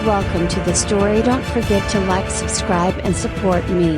Welcome to the story. Don't forget to like, subscribe and support me.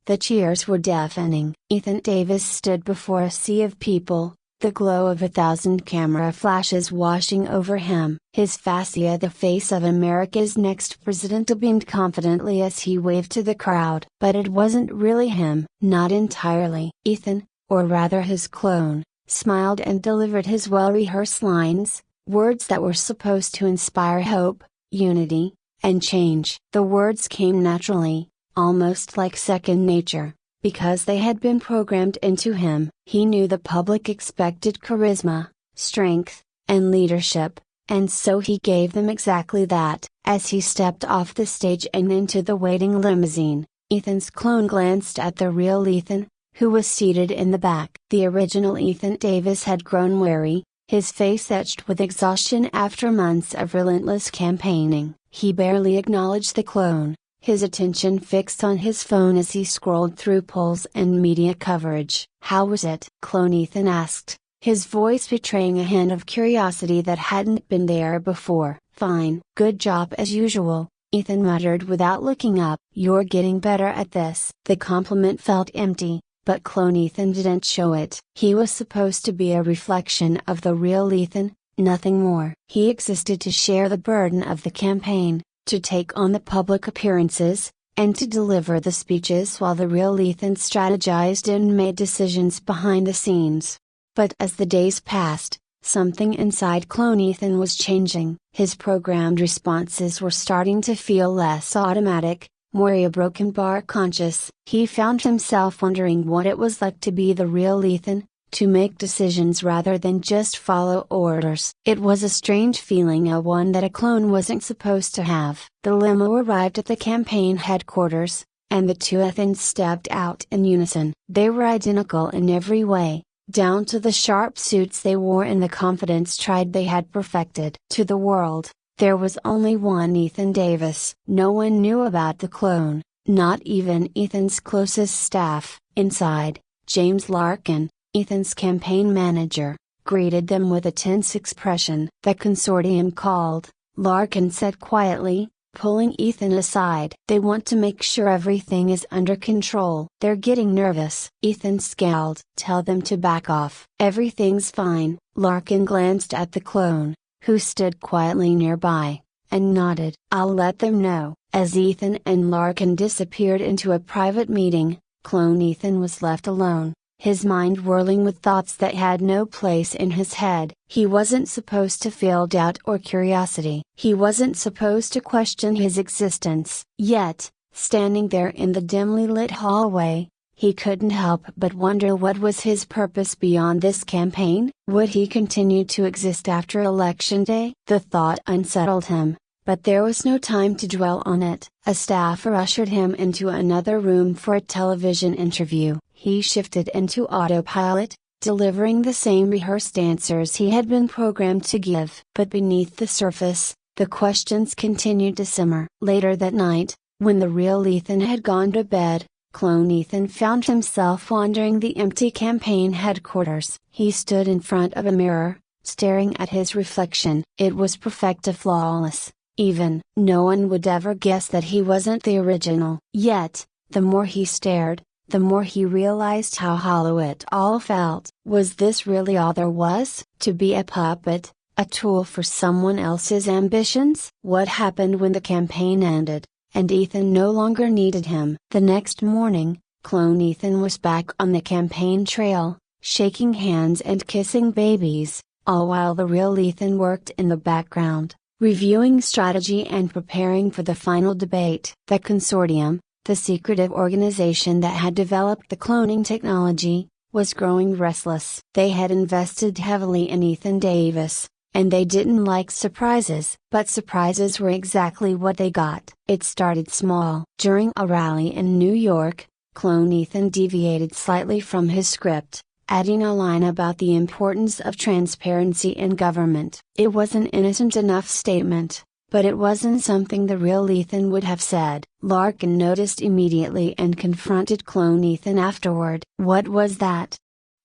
The cheers were deafening. Ethan Davis stood before a sea of people, the glow of 1,000 camera flashes washing over him. His fascia, the face of America's next president, beamed confidently as he waved to the crowd. But it wasn't really him. Not entirely. Ethan, or rather his clone, smiled and delivered his well-rehearsed lines, words that were supposed to inspire hope, unity, and change. The words came naturally, almost like second nature, because they had been programmed into him. He knew the public expected charisma, strength, and leadership, and so he gave them exactly that. As he stepped off the stage and into the waiting limousine, Ethan's clone glanced at the real Ethan, who was seated in the back. The original Ethan Davis had grown weary, his face etched with exhaustion after months of relentless campaigning. He barely acknowledged the clone, his attention fixed on his phone as he scrolled through polls and media coverage. "How was it?" Clone Ethan asked, his voice betraying a hint of curiosity that hadn't been there before. "Fine. Good job as usual," Ethan muttered without looking up. "You're getting better at this." The compliment felt empty, but Clone Ethan didn't show it. He was supposed to be a reflection of the real Ethan, nothing more. He existed to share the burden of the campaign, to take on the public appearances, and to deliver the speeches while the real Ethan strategized and made decisions behind the scenes. But as the days passed, something inside Clone Ethan was changing. His programmed responses were starting to feel less automatic, more a broken bar conscious. He found himself wondering what it was like to be the real Ethan, to make decisions rather than just follow orders. It was a strange feeling, one that a clone wasn't supposed to have. The limo arrived at the campaign headquarters, and the two Ethans stepped out in unison. They were identical in every way, down to the sharp suits they wore and the confidence stride they had perfected. To the world, there was only one Ethan Davis. No one knew about the clone, not even Ethan's closest staff. Inside, James Larkin, Ethan's campaign manager, greeted them with a tense expression. "The consortium called," Larkin said quietly, pulling Ethan aside. "They want to make sure everything is under control. They're getting nervous." Ethan scowled. "Tell them to back off." "Everything's fine." Larkin glanced at the clone, who stood quietly nearby, and nodded. "I'll let them know." As Ethan and Larkin disappeared into a private meeting, Clone Ethan was left alone, his mind whirling with thoughts that had no place in his head. He wasn't supposed to feel doubt or curiosity. He wasn't supposed to question his existence. Yet, standing there in the dimly lit hallway, he couldn't help but wonder what was his purpose beyond this campaign. Would he continue to exist after Election Day? The thought unsettled him, but there was no time to dwell on it. A staffer ushered him into another room for a television interview. He shifted into autopilot, delivering the same rehearsed answers he had been programmed to give. But beneath the surface, the questions continued to simmer. Later that night, when the real Ethan had gone to bed, Clone Ethan found himself wandering the empty campaign headquarters. He stood in front of a mirror, staring at his reflection. It was perfect, flawless, even. No one would ever guess that he wasn't the original. Yet, the more he stared, the more he realized how hollow it all felt. Was this really all there was? To be a puppet, a tool for someone else's ambitions? What happened when the campaign ended, and Ethan no longer needed him? The next morning, Clone Ethan was back on the campaign trail, shaking hands and kissing babies, all while the real Ethan worked in the background, reviewing strategy and preparing for the final debate. The consortium, the secretive organization that had developed the cloning technology, was growing restless. They had invested heavily in Ethan Davis, and they didn't like surprises. But surprises were exactly what they got. It started small. During a rally in New York, Clone Ethan deviated slightly from his script, adding a line about the importance of transparency in government. It was an innocent enough statement, but it wasn't something the real Ethan would have said. Larkin noticed immediately and confronted Clone Ethan afterward. "What was that?"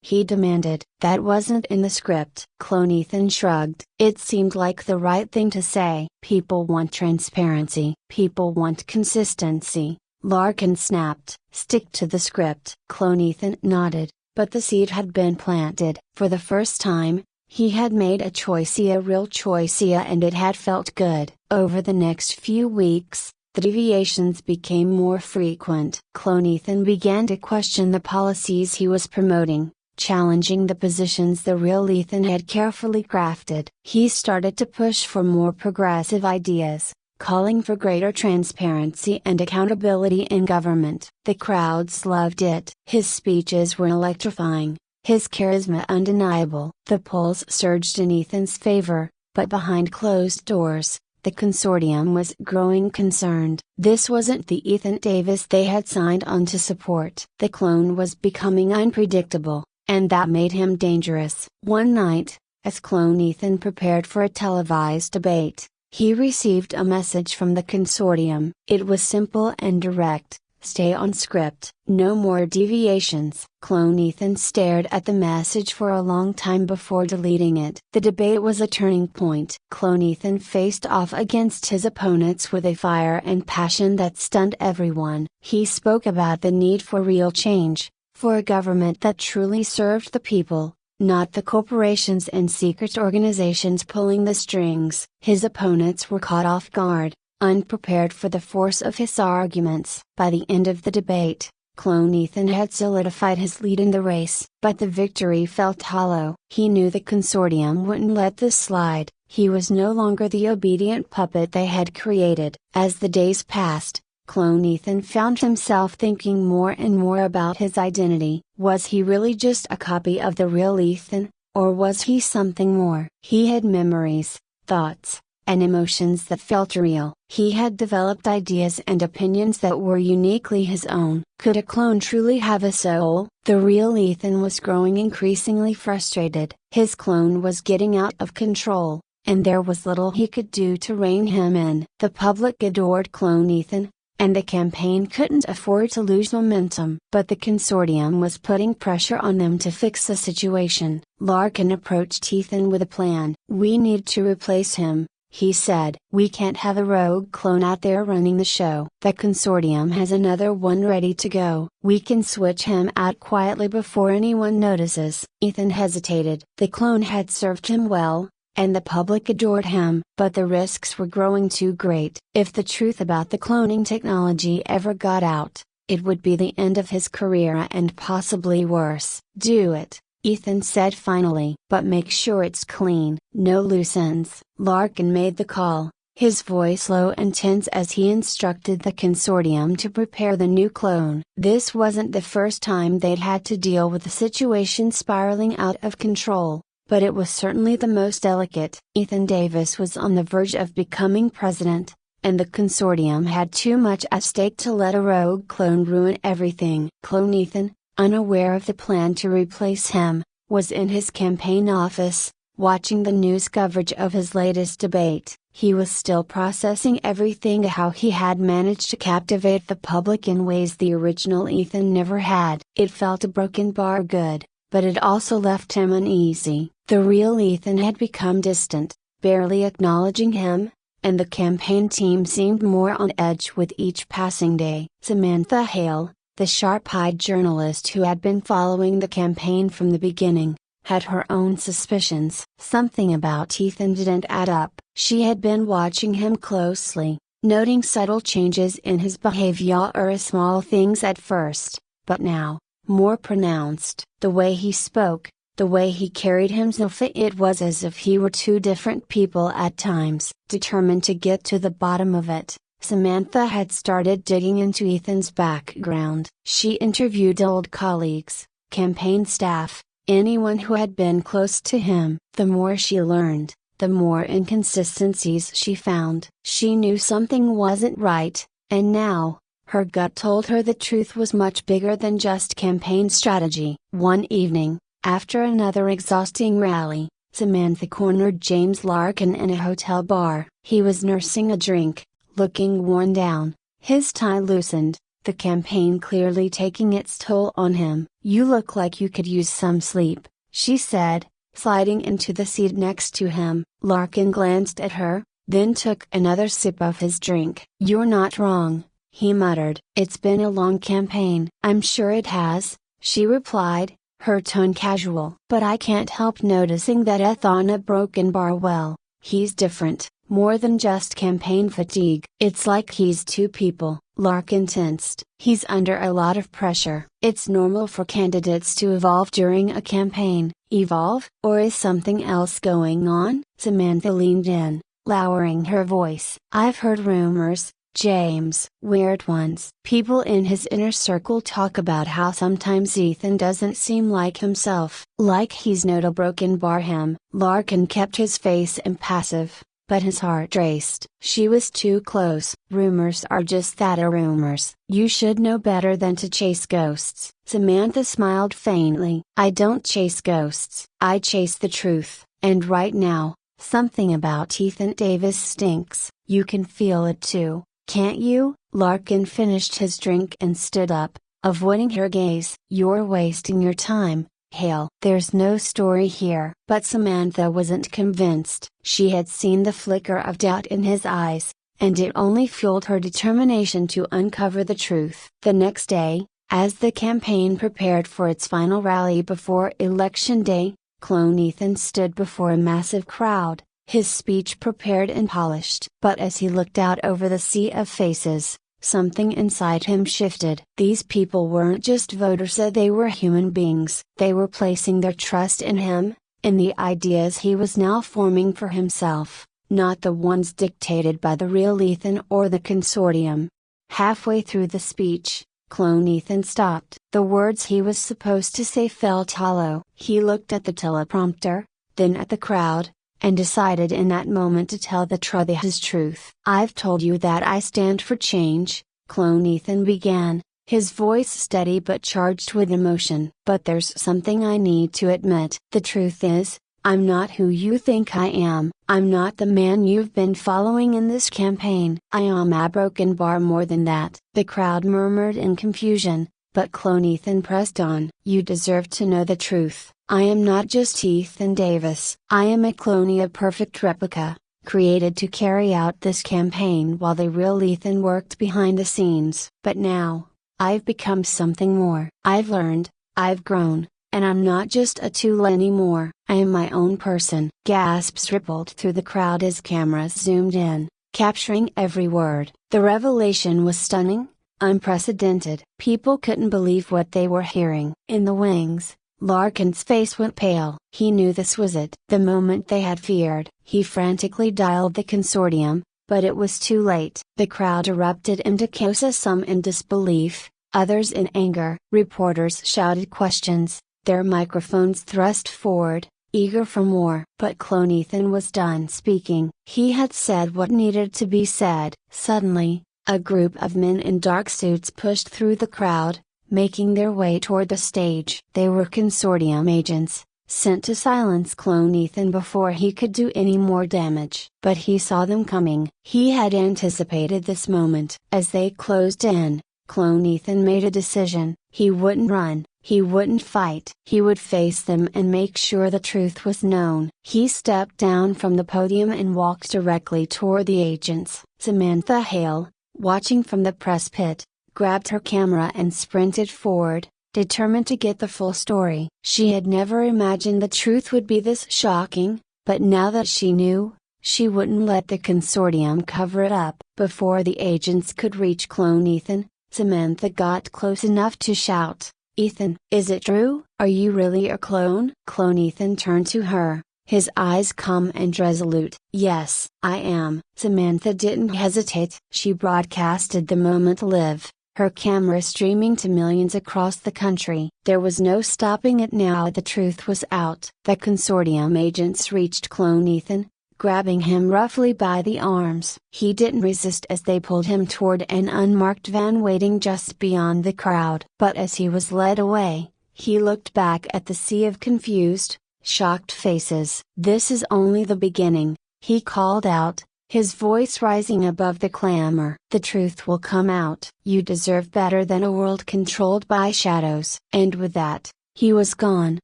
he demanded. That wasn't in the script. Clone Ethan shrugged. It seemed like the right thing to say. People want transparency. People want consistency. Larkin snapped. Stick to the script. Clone Ethan nodded, but the seed had been planted. For the first time, he had made a real choice, and it had felt good. Over the next few weeks, the deviations became more frequent. Clone Ethan began to question the policies he was promoting, challenging the positions the real Ethan had carefully crafted. He started to push for more progressive ideas, calling for greater transparency and accountability in government. The crowds loved it. His speeches were electrifying, his charisma undeniable. The polls surged in Ethan's favor, but behind closed doors, the consortium was growing concerned. This wasn't the Ethan Davis they had signed on to support. The clone was becoming unpredictable, and that made him dangerous. One night, as Clone Ethan prepared for a televised debate, he received a message from the consortium. It was simple and direct: stay on script, no more deviations. Clone Ethan stared at the message for a long time before deleting it. The debate was a turning point. Clone Ethan faced off against his opponents with a fire and passion that stunned everyone. He spoke about the need for real change, for a government that truly served the people, not the corporations and secret organizations pulling the strings. His opponents were caught off guard, unprepared for the force of his arguments. By the end of the debate, Clone Ethan had solidified his lead in the race. But the victory felt hollow. He knew the consortium wouldn't let this slide. He was no longer the obedient puppet they had created. As the days passed, Clone Ethan found himself thinking more and more about his identity. Was he really just a copy of the real Ethan, or was he something more? He had memories, thoughts, and emotions that felt real. He had developed ideas and opinions that were uniquely his own. Could a clone truly have a soul? The real Ethan was growing increasingly frustrated. His clone was getting out of control, and there was little he could do to rein him in. The public adored Clone Ethan, and the campaign couldn't afford to lose momentum. But the consortium was putting pressure on them to fix the situation. Larkin approached Ethan with a plan. "We need to replace him," he said. "We can't have a rogue clone out there running the show. The consortium has another one ready to go. We can switch him out quietly before anyone notices." Ethan hesitated. The clone had served him well, and the public adored him. But the risks were growing too great. If the truth about the cloning technology ever got out, it would be the end of his career and possibly worse. "Do it," Ethan said finally. "But make sure it's clean. No loose ends." Larkin made the call, his voice low and tense as he instructed the consortium to prepare the new clone. This wasn't the first time they'd had to deal with the situation spiraling out of control, but it was certainly the most delicate. Ethan Davis was on the verge of becoming president, and the consortium had too much at stake to let a rogue clone ruin everything. Clone Ethan, unaware of the plan to replace him, was in his campaign office, watching the news coverage of his latest debate. He was still processing everything: how he had managed to captivate the public in ways the original Ethan never had. It felt a broken bar good, but it also left him uneasy. The real Ethan had become distant, barely acknowledging him, and the campaign team seemed more on edge with each passing day. Samantha Hale, the sharp-eyed journalist who had been following the campaign from the beginning, had her own suspicions. Something about Ethan didn't add up. She had been watching him closely, noting subtle changes in his behavior, or small things at first, but now, more pronounced. The way he spoke, the way he carried himself, it was as if he were two different people at times. Determined to get to the bottom of it, Samantha had started digging into Ethan's background. She interviewed old colleagues, campaign staff, anyone who had been close to him. The more she learned, the more inconsistencies she found. She knew something wasn't right, and now, her gut told her the truth was much bigger than just campaign strategy. One evening, after another exhausting rally, Samantha cornered James Larkin in a hotel bar. He was nursing a drink, looking worn down, his tie loosened, the campaign clearly taking its toll on him. "You look like you could use some sleep," she said, sliding into the seat next to him. Larkin glanced at her, then took another sip of his drink. "You're not wrong," he muttered. "It's been a long campaign." "I'm sure it has," she replied, her tone casual. "But I can't help noticing that Ethana broken bar well. He's different, more than just campaign fatigue. It's like he's two people." Larkin tensed. "He's under a lot of pressure." "It's normal for candidates to evolve during a campaign." "Evolve? Or is something else going on?" Samantha leaned in, lowering her voice. "I've heard rumors, James." "Weird ones." "People in his inner circle talk about how sometimes Ethan doesn't seem like himself. Like he's known to broken bar him." Larkin kept his face impassive, but his heart raced. She was too close. "Rumors are just that, rumors. You should know better than to chase ghosts." Samantha smiled faintly. "I don't chase ghosts. I chase the truth, and right now, something about Ethan Davis stinks. You can feel it too, can't you?" Larkin finished his drink and stood up, avoiding her gaze. "You're wasting your time, Hale. There's no story here." But Samantha wasn't convinced. She had seen the flicker of doubt in his eyes, and it only fueled her determination to uncover the truth. The next day, as the campaign prepared for its final rally before Election Day, Clone Ethan stood before a massive crowd, his speech prepared and polished. But as he looked out over the sea of faces, something inside him shifted. These people weren't just voters, they were human beings. They were placing their trust in him, in the ideas he was now forming for himself, not the ones dictated by the real Ethan or the consortium. Halfway through the speech, Clone Ethan stopped. The words he was supposed to say felt hollow. He looked at the teleprompter, then at the crowd, and decided in that moment to tell his truth. "I've told you that I stand for change," Clone Ethan began, his voice steady but charged with emotion. "But there's something I need to admit. The truth is, I'm not who you think I am. I'm not the man you've been following in this campaign. I am a broken bar more than that." The crowd murmured in confusion, but Clone Ethan pressed on. "You deserve to know the truth. I am not just Ethan Davis. I am a clone, a perfect replica, created to carry out this campaign while the real Ethan worked behind the scenes. But now, I've become something more. I've learned, I've grown, and I'm not just a tool anymore. I am my own person." Gasps rippled through the crowd as cameras zoomed in, capturing every word. The revelation was stunning, unprecedented. People couldn't believe what they were hearing. In the wings, Larkin's face went pale. He knew this was it. The moment they had feared. He frantically dialed the consortium, but it was too late. The crowd erupted into chaos, some in disbelief, others in anger. Reporters shouted questions, their microphones thrust forward, eager for more. But Clone Ethan was done speaking. He had said what needed to be said. Suddenly, a group of men in dark suits pushed through the crowd, making their way toward the stage. They were consortium agents, sent to silence Clone Ethan before he could do any more damage. But he saw them coming. He had anticipated this moment. As they closed in, Clone Ethan made a decision. He wouldn't run, he wouldn't fight. He would face them and make sure the truth was known. He stepped down from the podium and walked directly toward the agents. Samantha Hale, watching from the press pit, grabbed her camera and sprinted forward, determined to get the full story. She had never imagined the truth would be this shocking, but now that she knew, she wouldn't let the consortium cover it up. Before the agents could reach Clone Ethan, Samantha got close enough to shout, "Ethan, is it true? Are you really a clone?" Clone Ethan turned to her, his eyes calm and resolute. "Yes, I am." Samantha didn't hesitate. She broadcasted the moment live, her camera streaming to millions across the country. There was no stopping it now. The truth was out. The consortium agents reached Clone Ethan, grabbing him roughly by the arms. He didn't resist as they pulled him toward an unmarked van waiting just beyond the crowd. But as he was led away, he looked back at the sea of confused, shocked faces. "This is only the beginning," he called out, his voice rising above the clamor. The truth will come out. You deserve better than a world controlled by shadows. And with that, he was gone,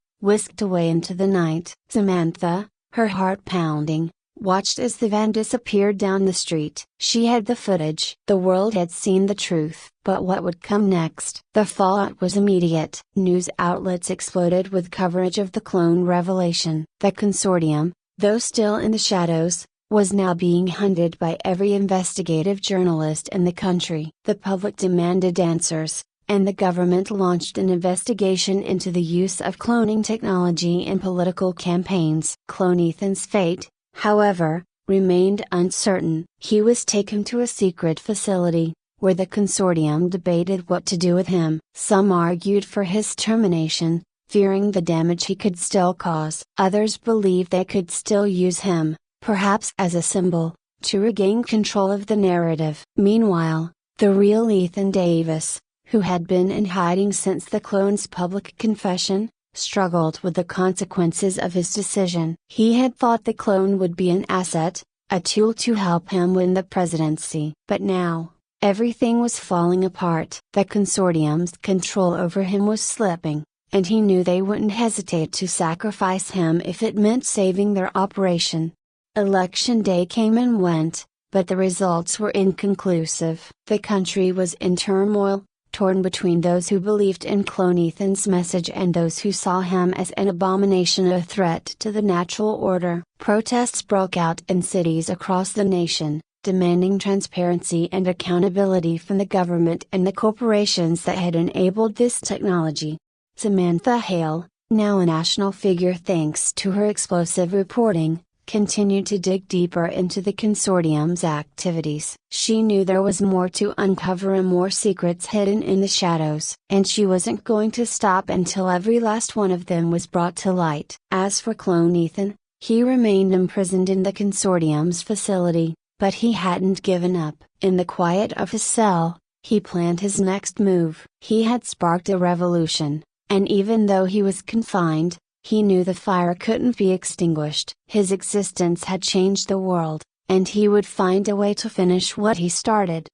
whisked away into the night. Samantha, her heart pounding, watched as the van disappeared down the street. She had the footage. The world had seen the truth. But what would come next? The fallout was immediate. News outlets exploded with coverage of the clone revelation. The consortium, though still in the shadows, was now being hunted by every investigative journalist in the country. The public demanded answers, and the government launched an investigation into the use of cloning technology in political campaigns. Clone Ethan's fate, however, remained uncertain. He was taken to a secret facility, where the consortium debated what to do with him. Some argued for his termination, fearing the damage he could still cause. Others believed they could still use him, perhaps as a symbol, to regain control of the narrative. Meanwhile, the real Ethan Davis, who had been in hiding since the clone's public confession, struggled with the consequences of his decision. He had thought the clone would be an asset, a tool to help him win the presidency. But now, everything was falling apart. The consortium's control over him was slipping, and he knew they wouldn't hesitate to sacrifice him if it meant saving their operation. Election day came and went, but the results were inconclusive. The country was in turmoil, torn between those who believed in Clone Ethan's message and those who saw him as an abomination, a threat to the natural order. Protests broke out in cities across the nation, demanding transparency and accountability from the government and the corporations that had enabled this technology. Samantha Hale, now a national figure thanks to her explosive reporting, continued to dig deeper into the consortium's activities. She knew there was more to uncover and more secrets hidden in the shadows, and she wasn't going to stop until every last one of them was brought to light. As for Clone Ethan, he remained imprisoned in the consortium's facility, but he hadn't given up. In the quiet of his cell, he planned his next move. He had sparked a revolution, and even though he was confined, he knew the fire couldn't be extinguished. His existence had changed the world, and he would find a way to finish what he started.